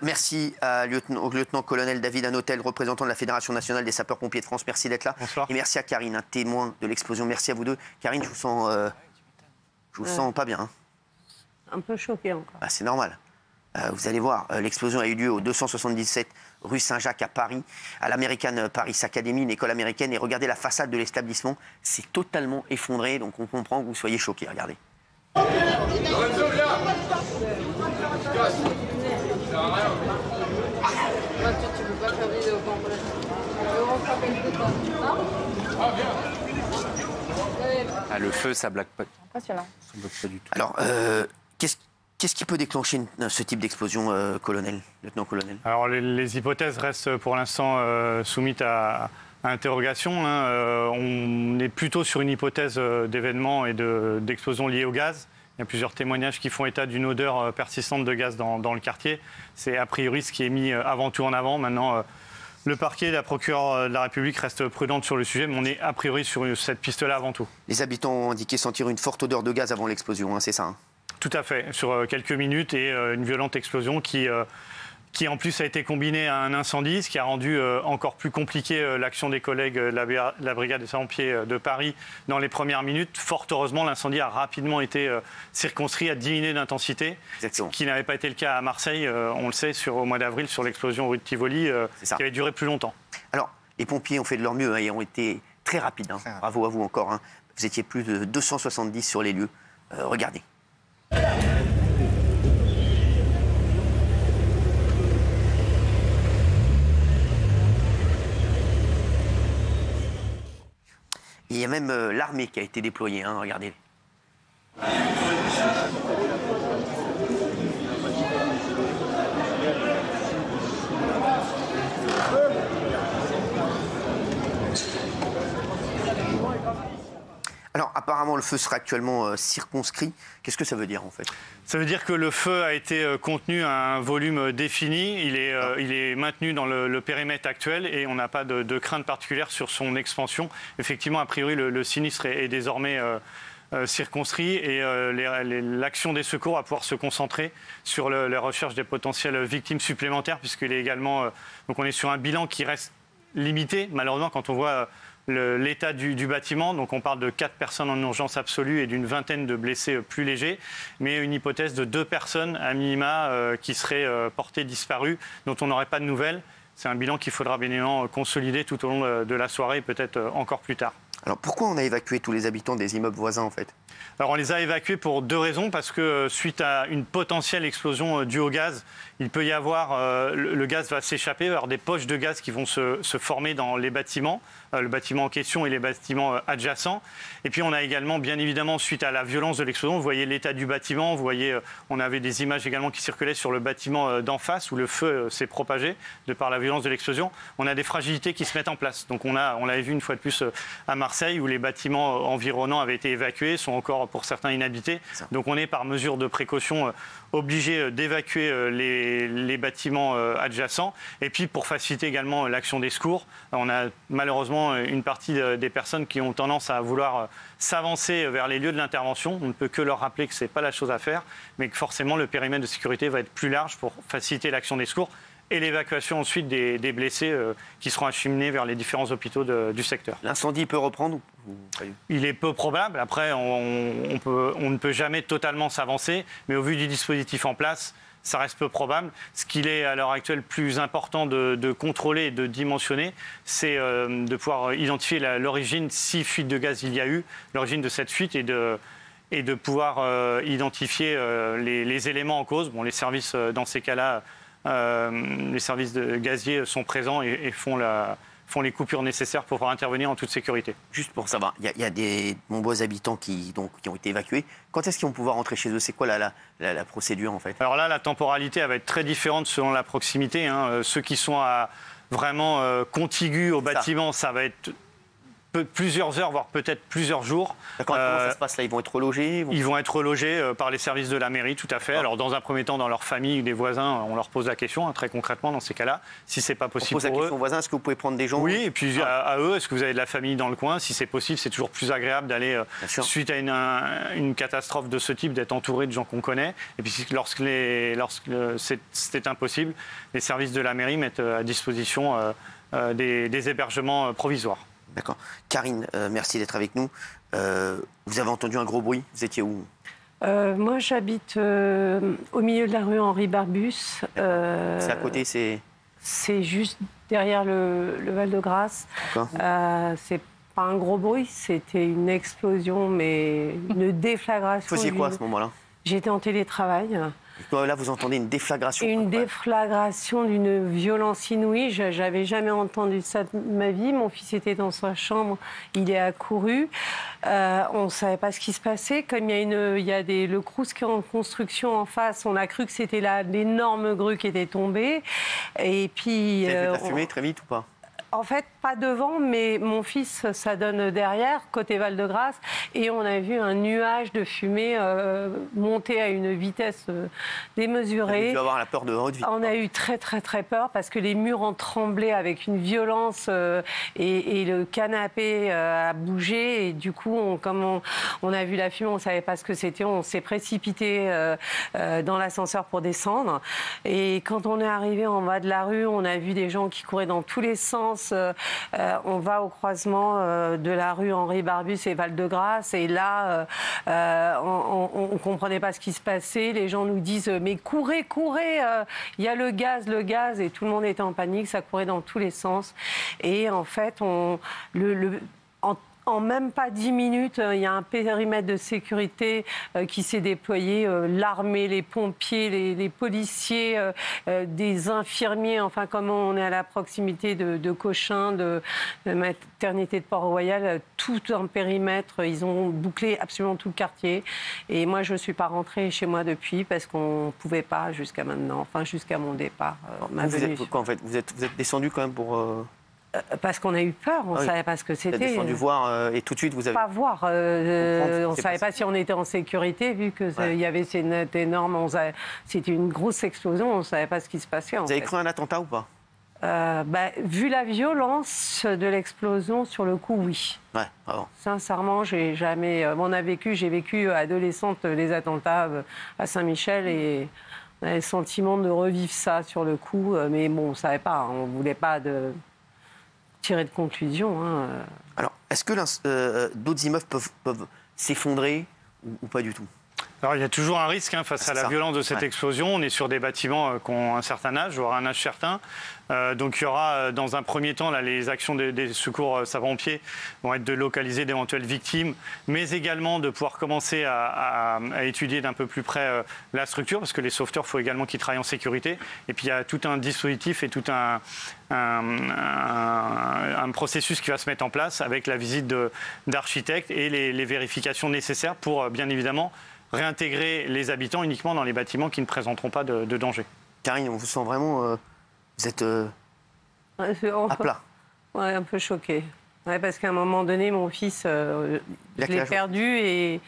Merci au lieutenant-colonel David Hanotel, représentant de la Fédération nationale des sapeurs-pompiers de France. Merci d'être là. Bonsoir. Et merci à Karine, un témoin de l'explosion. Merci à vous deux. Karine, je vous sens pas bien. Hein. Un peu choqué encore. Ah, c'est normal. Vous allez voir, l'explosion a eu lieu au 277 rue Saint-Jacques à Paris, à l'American Paris Academy, une école américaine. Et regardez la façade de l'établissement, c'est totalement effondré. Donc on comprend que vous soyez choqués. Regardez. Lorenzo, viens. Tu peux pas faire vidéo le feu, ça blague pas. Impressionnant. Ça bloque pas du tout. Alors, qu'est-ce qui peut déclencher ce type d'explosion, lieutenant-colonel? Alors les hypothèses restent pour l'instant soumises à interrogation. On est plutôt sur une hypothèse d'événement et d'explosion liée au gaz. Il y a plusieurs témoignages qui font état d'une odeur persistante de gaz dans le quartier. C'est a priori ce qui est mis avant tout en avant. Maintenant, le parquet et la procureure de la République restent prudentes sur le sujet, mais on est a priori sur cette piste-là avant tout. Les habitants ont indiqué sentir une forte odeur de gaz avant l'explosion, hein, c'est ça? Tout à fait, sur quelques minutes et une violente explosion qui en plus a été combinée à un incendie, ce qui a rendu encore plus compliqué l'action des collègues de la brigade des sapeurs-pompiers de Paris dans les premières minutes. Fort heureusement, l'incendie a rapidement été circonscrit, a diminué d'intensité, ce qui n'avait pas été le cas à Marseille, on le sait, au mois d'avril, sur l'explosion rue de Tivoli, qui avait duré plus longtemps. Alors, les pompiers ont fait de leur mieux, et ont été très rapides. Bravo à vous encore. Hein. Vous étiez plus de 270 sur les lieux. Regardez. Il y a même l'armée qui a été déployée, hein, regardez. Alors, apparemment, le feu sera actuellement circonscrit. Qu'est-ce que ça veut dire, en fait? Ça veut dire que le feu a été contenu à un volume défini. Il est maintenu dans le périmètre actuel et on n'a pas de crainte particulière sur son expansion. Effectivement, a priori, le sinistre est désormais circonscrit et l'action des secours va pouvoir se concentrer sur la recherche des potentielles victimes supplémentaires, puisqu'il est également... donc on est sur un bilan qui reste limité, malheureusement, quand on voit... l'état du bâtiment, donc on parle de 4 personnes en urgence absolue et d'une vingtaine de blessés plus légers, mais une hypothèse de 2 personnes à minima qui seraient portées disparues, dont on n'aurait pas de nouvelles. C'est un bilan qu'il faudra bien évidemment consolider tout au long de la soirée et peut-être encore plus tard. Alors pourquoi on a évacué tous les habitants des immeubles voisins en fait? Alors on les a évacués pour 2 raisons, parce que suite à une potentielle explosion due au gaz, il peut y avoir, le gaz va s'échapper, il va y avoir des poches de gaz qui vont se former dans les bâtiments, le bâtiment en question et les bâtiments adjacents. Et puis on a également, bien évidemment, suite à la violence de l'explosion, vous voyez l'état du bâtiment, vous voyez, on avait des images également qui circulaient sur le bâtiment d'en face où le feu s'est propagé de par la violence de l'explosion. On a des fragilités qui se mettent en place. Donc on l'avait vu une fois de plus à Marseille où les bâtiments environnants avaient été évacués, sont encore pour certains inhabités. Donc on est par mesure de précaution obligé d'évacuer les bâtiments adjacents. Et puis pour faciliter également l'action des secours, on a malheureusement une partie des personnes qui ont tendance à vouloir s'avancer vers les lieux de l'intervention. On ne peut que leur rappeler que ce n'est pas la chose à faire, mais que forcément le périmètre de sécurité va être plus large pour faciliter l'action des secours et l'évacuation ensuite des blessés qui seront acheminés vers les différents hôpitaux du secteur. L'incendie peut reprendre ou... Il est peu probable. Après, on ne peut jamais totalement s'avancer, mais au vu du dispositif en place, ça reste peu probable. Ce qu'il est à l'heure actuelle plus important de contrôler et de dimensionner, c'est de pouvoir identifier l'origine, si fuite de gaz il y a eu, l'origine de cette fuite et de pouvoir identifier les éléments en cause. Bon, les services, dans ces cas-là, les services de gaziers sont présents et font les coupures nécessaires pour pouvoir intervenir en toute sécurité. Juste pour savoir, il y a des nombreux habitants qui ont été évacués. Quand est-ce qu'ils vont pouvoir rentrer chez eux? C'est quoi la procédure en fait? Alors là, la temporalité elle va être très différente selon la proximité. Ceux qui sont vraiment contigus au bâtiment, ça va être plusieurs heures, voire peut-être plusieurs jours. D'accord, comment ça se passe là? Ils vont être relogés? Ils vont être relogés par les services de la mairie, tout à fait. Alors, dans un premier temps, dans leur famille ou des voisins, on leur pose la question, très concrètement, dans ces cas-là. Si c'est pas possible on pose la pour question eux. aux voisins, est-ce que vous pouvez prendre des gens? Oui, et puis à eux, est-ce que vous avez de la famille dans le coin? Si c'est possible, c'est toujours plus agréable d'aller, suite à une catastrophe de ce type, d'être entouré de gens qu'on connaît. Et puis, lorsque c'est impossible, les services de la mairie mettent à disposition des hébergements provisoires. D'accord. Karine, merci d'être avec nous. Vous avez entendu un gros bruit. Vous étiez où? Moi, j'habite au milieu de la rue Henri Barbus. C'est à côté, c'est... C'est juste derrière le Val-de-Grâce. C'est pas un gros bruit, c'était une explosion, mais une déflagration. Vous faisiez quoi à ce moment-là? J'étais en télétravail. Là, vous entendez une déflagration. Une déflagration d'une violence inouïe. J'avais jamais entendu ça de ma vie. Mon fils était dans sa chambre, il est accouru. On ne savait pas ce qui se passait. Comme il y a le Crous qui est en construction en face, on a cru que c'était l'énorme grue qui était tombée. Et puis, vous avez vu de la fumée très vite ou pas? En fait, pas devant, mais mon fils, ça donne derrière, côté Val-de-Grâce. Et on a vu un nuage de fumée monter à une vitesse démesurée. Vous avez dû avoir la peur de votre vie. On a eu très, très, très peur parce que les murs ont tremblé avec une violence et le canapé a bougé. Et du coup, comme on a vu la fumée, on ne savait pas ce que c'était. On s'est précipité dans l'ascenseur pour descendre. Et quand on est arrivé en bas de la rue, on a vu des gens qui couraient dans tous les sens. On va au croisement de la rue Henri Barbus et Val-de-Grâce et là, on ne comprenait pas ce qui se passait. Les gens nous disent « mais courez, courez, il y a le gaz » et tout le monde était en panique, ça courait dans tous les sens. Et en fait, en même pas 10 minutes, il y a un périmètre de sécurité qui s'est déployé. L'armée, les pompiers, les policiers, des infirmiers. Enfin, comme on est à la proximité de Cochin, de maternité de Port-Royal, tout un périmètre. Ils ont bouclé absolument tout le quartier. Et moi, je ne suis pas rentrée chez moi depuis parce qu'on ne pouvait pas jusqu'à maintenant, enfin jusqu'à mon départ. Vous êtes descendu quand même pour... Parce qu'on a eu peur, on ne savait pas ce que c'était. Vous êtes descendu voir et tout de suite vous avez... Pas voir, on ne savait pas si on était en sécurité vu qu'il y avait ces notes énormes. C'était une grosse explosion, on ne savait pas ce qui se passait. Vous avez cru un attentat ou pas? Vu la violence de l'explosion, sur le coup, oui. Ouais, vraiment. Sincèrement, j'ai vécu adolescente les attentats à Saint-Michel et on avait le sentiment de revivre ça sur le coup. Mais bon, on ne savait pas, on ne voulait pas tirer de conclusion. Alors, est-ce que d'autres immeubles peuvent s'effondrer ou pas du tout? Alors, il y a toujours un risque face à la violence de cette explosion. On est sur des bâtiments qui ont un certain âge, voire un âge certain. Donc il y aura dans un premier temps les actions des secours sapeurs-pompiers vont être de localiser d'éventuelles victimes, mais également de pouvoir commencer à étudier d'un peu plus près la structure, parce que les sauveteurs, il faut également qu'ils travaillent en sécurité. Et puis il y a tout un dispositif et tout un processus qui va se mettre en place avec la visite d'architectes et les vérifications nécessaires pour bien évidemment réintégrer les habitants uniquement dans les bâtiments qui ne présenteront pas de danger. Karine, on vous sent vraiment... vous êtes à plat. Ouais, un peu choquée. Ouais, parce qu'à un moment donné, mon fils, je l'ai perdu et...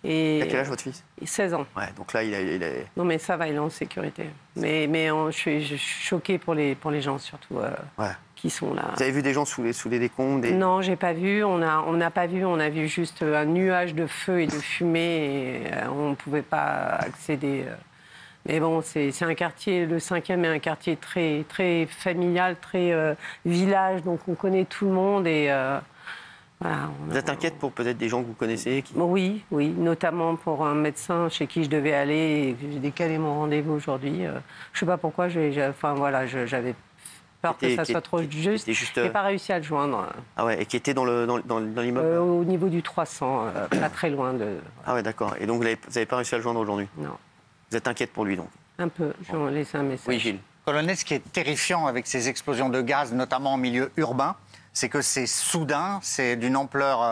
Il a quel âge votre fils? 16 ans. Ouais, donc là, il est... Non, mais ça va, il est en sécurité. Mais je suis choquée pour les gens, surtout, qui sont là. Vous avez vu des gens sous les décombres Non, j'ai pas vu. On n'a pas vu. On a vu juste un nuage de feu et de fumée. Et on ne pouvait pas accéder... Mais bon, c'est un quartier, le 5e est un quartier très, très familial, très village, donc on connaît tout le monde et voilà. Vous êtes inquiète pour peut-être des gens que vous connaissez Oui, notamment pour un médecin chez qui je devais aller et j'ai décalé mon rendez-vous aujourd'hui. Je ne sais pas pourquoi, j'avais peur que ça soit trop juste. Je n'ai pas réussi à le joindre. Ah ouais, et qui était dans l'immeuble au niveau du 300, pas très loin de... Ah ouais, d'accord. Et donc vous n'avez pas réussi à le joindre aujourd'hui? Non. Vous êtes inquiète pour lui, donc? Un peu. Je vais en laisser un message. Oui, Gilles. Colonel, ce qui est terrifiant avec ces explosions de gaz, notamment en milieu urbain, c'est que c'est soudain, c'est d'une ampleur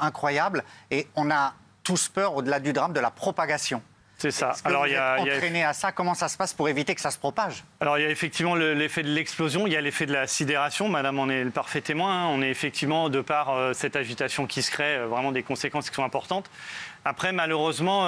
incroyable, et on a tous peur, au-delà du drame, de la propagation. C'est ça. Est-ce que vous êtes entraîné à ça? Comment ça se passe pour éviter que ça se propage? Alors, il y a effectivement l'effet de l'explosion, il y a l'effet de la sidération. Madame en est le parfait témoin. Hein. On est effectivement, de par cette agitation qui se crée, vraiment des conséquences qui sont importantes. Après, malheureusement,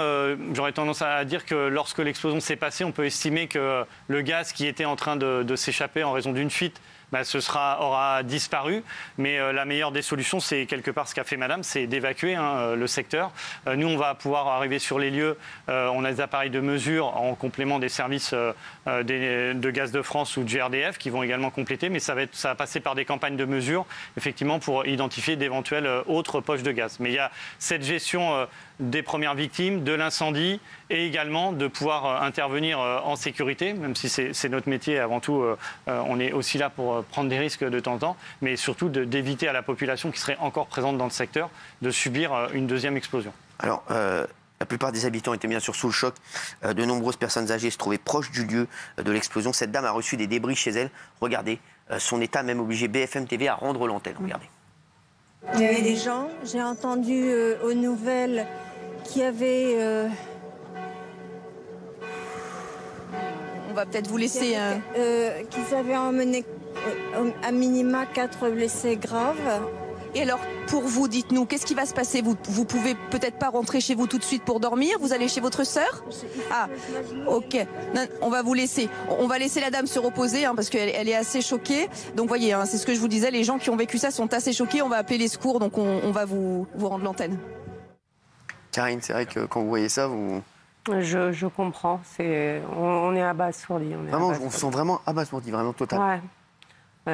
j'aurais tendance à dire que lorsque l'explosion s'est passée, on peut estimer que le gaz qui était en train de s'échapper en raison d'une fuite, aura disparu. Mais la meilleure des solutions, c'est quelque part ce qu'a fait Madame, c'est d'évacuer le secteur. Nous, on va pouvoir arriver sur les lieux. On a des appareils de mesure en complément des services de Gaz de France ou de GRDF qui vont également compléter. Mais ça va passer par des campagnes de mesure, effectivement, pour identifier d'éventuelles autres poches de gaz. Mais il y a cette gestion des premières victimes, de l'incendie et également de pouvoir intervenir en sécurité, même si c'est notre métier avant tout, on est aussi là pour prendre des risques de temps en temps, mais surtout d'éviter à la population qui serait encore présente dans le secteur de subir une deuxième explosion. Alors, la plupart des habitants étaient bien sûr sous le choc. De nombreuses personnes âgées se trouvaient proches du lieu de l'explosion. Cette dame a reçu des débris chez elle. Regardez, son état a même obligé BFM TV à rendre l'antenne. Regardez. Il y avait des gens, j'ai entendu aux nouvelles qu'il y avait... On va peut-être vous laisser... qu'ils avaient emmené à minima 4 blessés graves. Et alors, pour vous, dites-nous, qu'est-ce qui va se passer? Vous pouvez peut-être pas rentrer chez vous tout de suite pour dormir? Vous allez chez votre sœur? Ah, ok. Non, on va vous laisser. On va laisser la dame se reposer parce qu'elle est assez choquée. Donc, voyez, c'est ce que je vous disais, les gens qui ont vécu ça sont assez choqués. On va appeler les secours, donc on va vous rendre l'antenne. Karine, c'est vrai que quand vous voyez ça, vous... Je comprends. On est abasourdis. On se sent vraiment abasourdi, vraiment total. Ouais.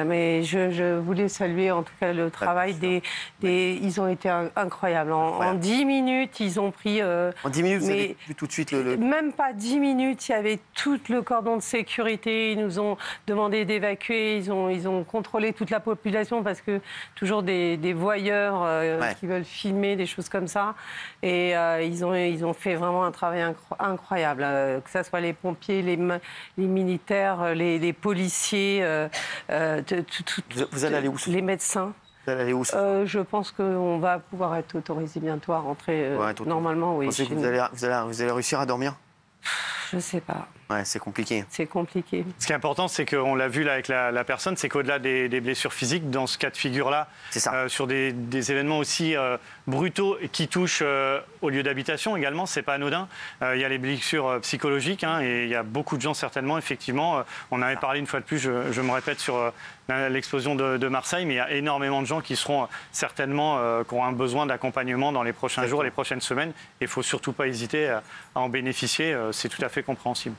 Mais je voulais saluer en tout cas le travail ils ont été incroyables. En 10 minutes, ils ont pris... en 10 minutes, vous avez vu tout de suite Même pas 10 minutes, il y avait tout le cordon de sécurité. Ils nous ont demandé d'évacuer. Ils ont contrôlé toute la population parce que toujours des voyeurs qui veulent filmer, des choses comme ça. Et ils ont fait vraiment un travail incroyable. Que ce soit les pompiers, les militaires, les policiers... vous allez aller où? Les médecins. Vous allez aller où? Je pense qu'on va pouvoir être autorisé bientôt à rentrer normalement. Oui, vous pensez que vous allez réussir à dormir? Je ne sais pas. Ouais, c'est compliqué. C'est compliqué. Ce qui est important, c'est qu'on l'a vu là avec la personne, c'est qu'au-delà des blessures physiques, dans ce cas de figure-là, sur des événements aussi brutaux qui touchent au lieu d'habitation également, c'est pas anodin. Il y a les blessures psychologiques et il y a beaucoup de gens certainement, effectivement. On avait parlé une fois de plus, je me répète, sur l'explosion de Marseille, mais il y a énormément de gens qui seront certainement, qui auront un besoin d'accompagnement dans les prochains jours, les prochaines semaines. Il ne faut surtout pas hésiter à en bénéficier, c'est tout à fait compréhensible.